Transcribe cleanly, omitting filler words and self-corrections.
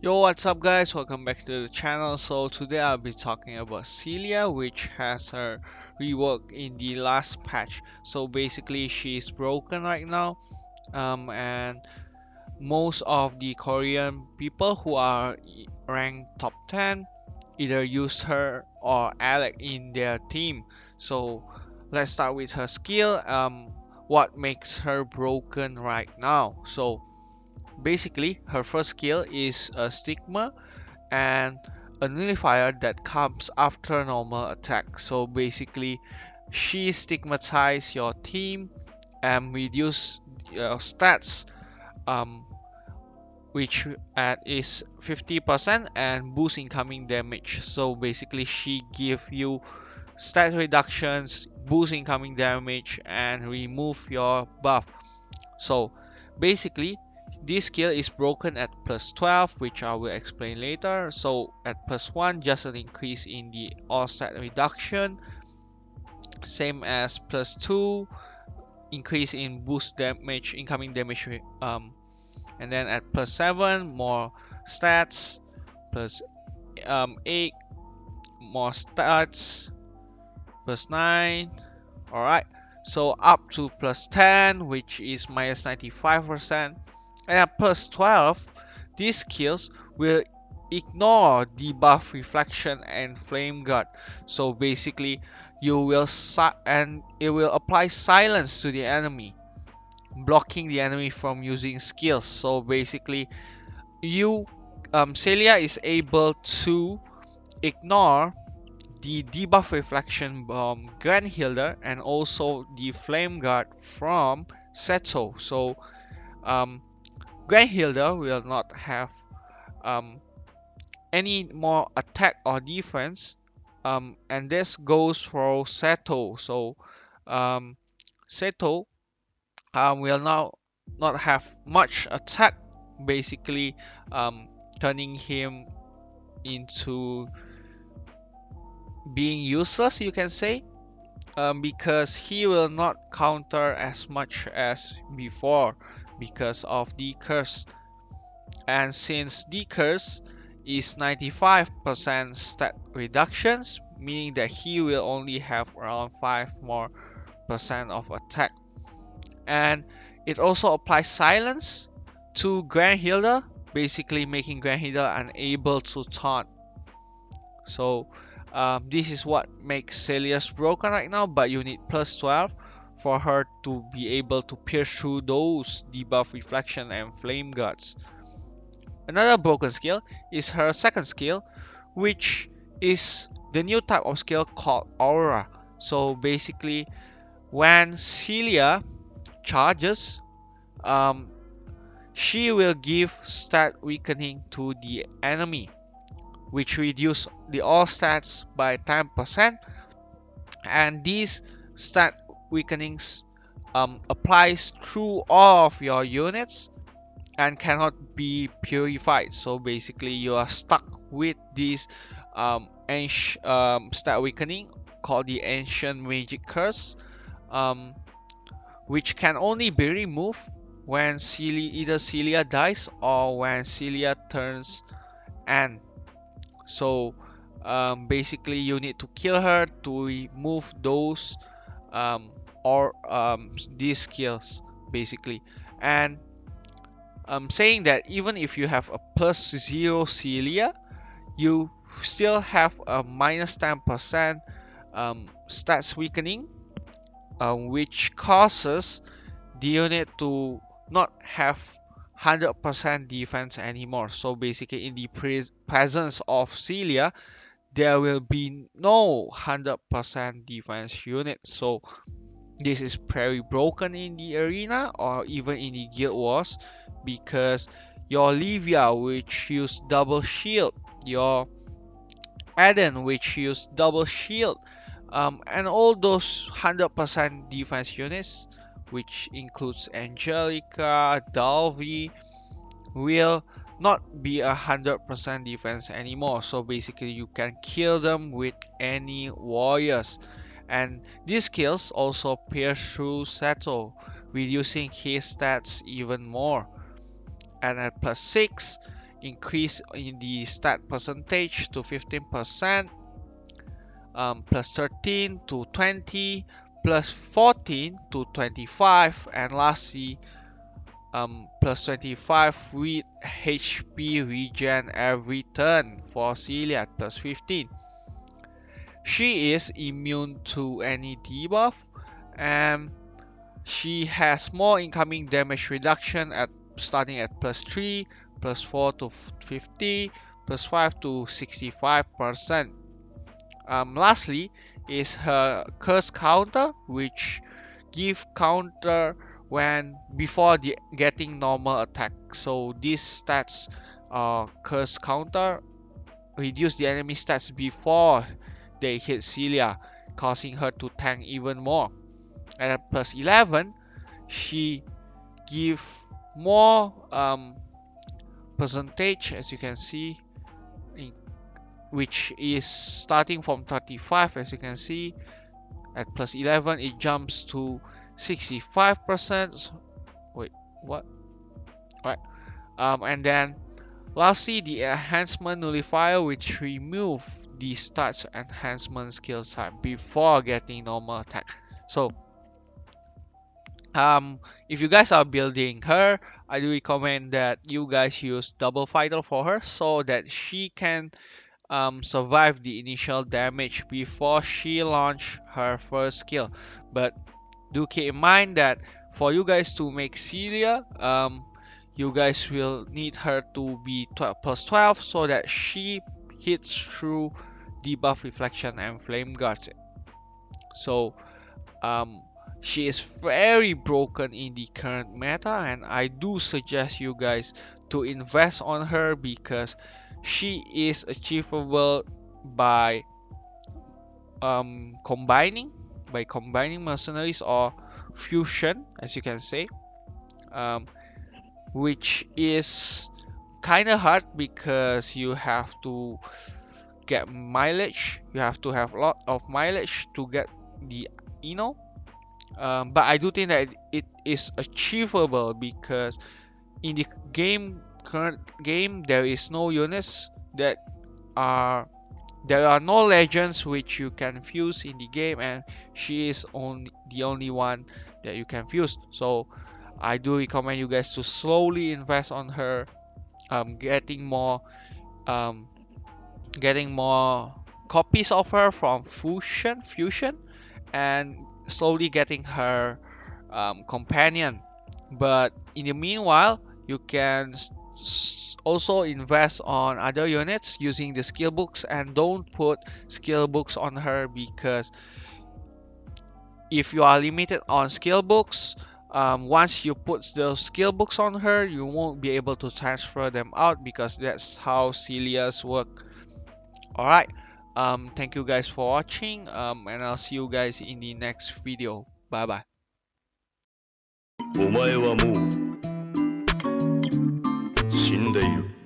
Yo, what's up guys? Welcome back to the channel. So today I'll be talking about Celia, which has her rework in the last patch. So basically she's broken right now, and most of the Korean people who are ranked top 10 either use her or Alec in their team. So let's start with her skill. What makes her broken right now? So basically her first skill is a stigma and a nullifier that comes after normal attack. So basically, she stigmatizes your team and reduce your stats, um, which is 50% and boost incoming damage. So basically, she give you stat reductions, boost incoming damage, and remove your buff. So basically, this skill is broken at plus 12, which I will explain later. So at plus 1, just an increase in the all stat reduction, same as plus 2, increase in boost damage, incoming damage, and then at plus 7, more stats, plus 8, more stats, plus 9. Alright, so up to plus 10, which is minus 95%. And at plus 12, these skills will ignore debuff reflection and flame guard. So basically, you will and it will apply silence to the enemy, blocking the enemy from using skills. So basically, you Celia is able to ignore the debuff reflection Grand Hilder and also the flame guard from Seto. So um, Grand Hilder will not have um, any more attack or defense, and this goes for Seto. So um, Seto will now not have much attack, basically um, turning him into being useless, you can say, because he will not counter as much as before because of the curse. And since the curse is 95% stat reductions, meaning that he will only have around 5 more percent of attack. And it also applies silence to Grand Hilda, basically making Grand Hilda unable to taunt. So this is what makes Celia's broken right now, but you need plus 12 for her to be able to pierce through those debuff reflection and flame guards. Another broken skill is her second skill, which is the new type of skill called Aura. So basically, when Celia charges, um, she will give stat weakening to the enemy, which reduce the all stats by 10%. And these stat weakenings applies through all of your units and cannot be purified. So basically, you are stuck with this stat weakening called the Ancient Magic Curse, um, which can only be removed when either Celia dies or when Celia turns Anne. So basically, you need to kill her to remove those or these skills, basically. And saying that even if you have a plus 0 Celia, you still have a minus 10% stats weakening, which causes the unit to not have 100% defense anymore. So basically, in the presence of Celia, there will be no 100% defense unit. So this is very broken in the arena or even in the guild wars, because your Livia, which use double shield, your Eden, which use double shield, and all those 100% defense units, which includes Angelica, Dalvi, will not be 100% defense anymore. So basically, you can kill them with any warriors. And these skills also pierce through Seto, reducing his stats even more. And at plus 6, increase in the stat percentage to 15%, plus 13 to 20, plus 14 to 25, and lastly, plus 25 with HP regen every turn for Celia at plus 15. She is immune to any debuff, and she has more incoming damage reduction at starting at plus 3, plus 4 to 50, plus 5 to 65%. Lastly is her curse counter, which give counter when before the getting normal attack. So these stats, curse counter, reduce the enemy stats before they hit Celia, causing her to tank even more. And at plus 11, she give more percentage, as you can see, which is starting from 35, as you can see. At plus 11, it jumps to 65%. Wait, what? Right. And then lastly, the enhancement nullifier, which remove the stats enhancement skill set before getting normal attack. So if you guys are building her, I do recommend that you guys use double fighter for her so that she can survive the initial damage before she launch her first skill. But do keep in mind that for you guys to make Celia, you guys will need her to be 12 plus 12 so that she hits through debuff reflection and flame guards. So um, she is very broken in the current meta, and I do suggest you guys to invest on her because she is achievable by combining mercenaries or fusion, as you can say, um, which is kind of hard because you have to get mileage. You have to have a lot of mileage to get the Eno. But I do think that it is achievable because in the current game, there is no units that are there are no legends which you can fuse in the game, and she is the only one that you can fuse. So I do recommend you guys to slowly invest on her, getting more um, copies of her from fusion, and slowly getting her companion. But in the meanwhile, you can also invest on other units using the skill books, and don't put skill books on her because if you are limited on skill books, once you put the skill books on her, you won't be able to transfer them out because that's how Celia's work. Alright, thank you guys for watching, and I'll see you guys in the next video. Bye bye. お前はもう死んでいる。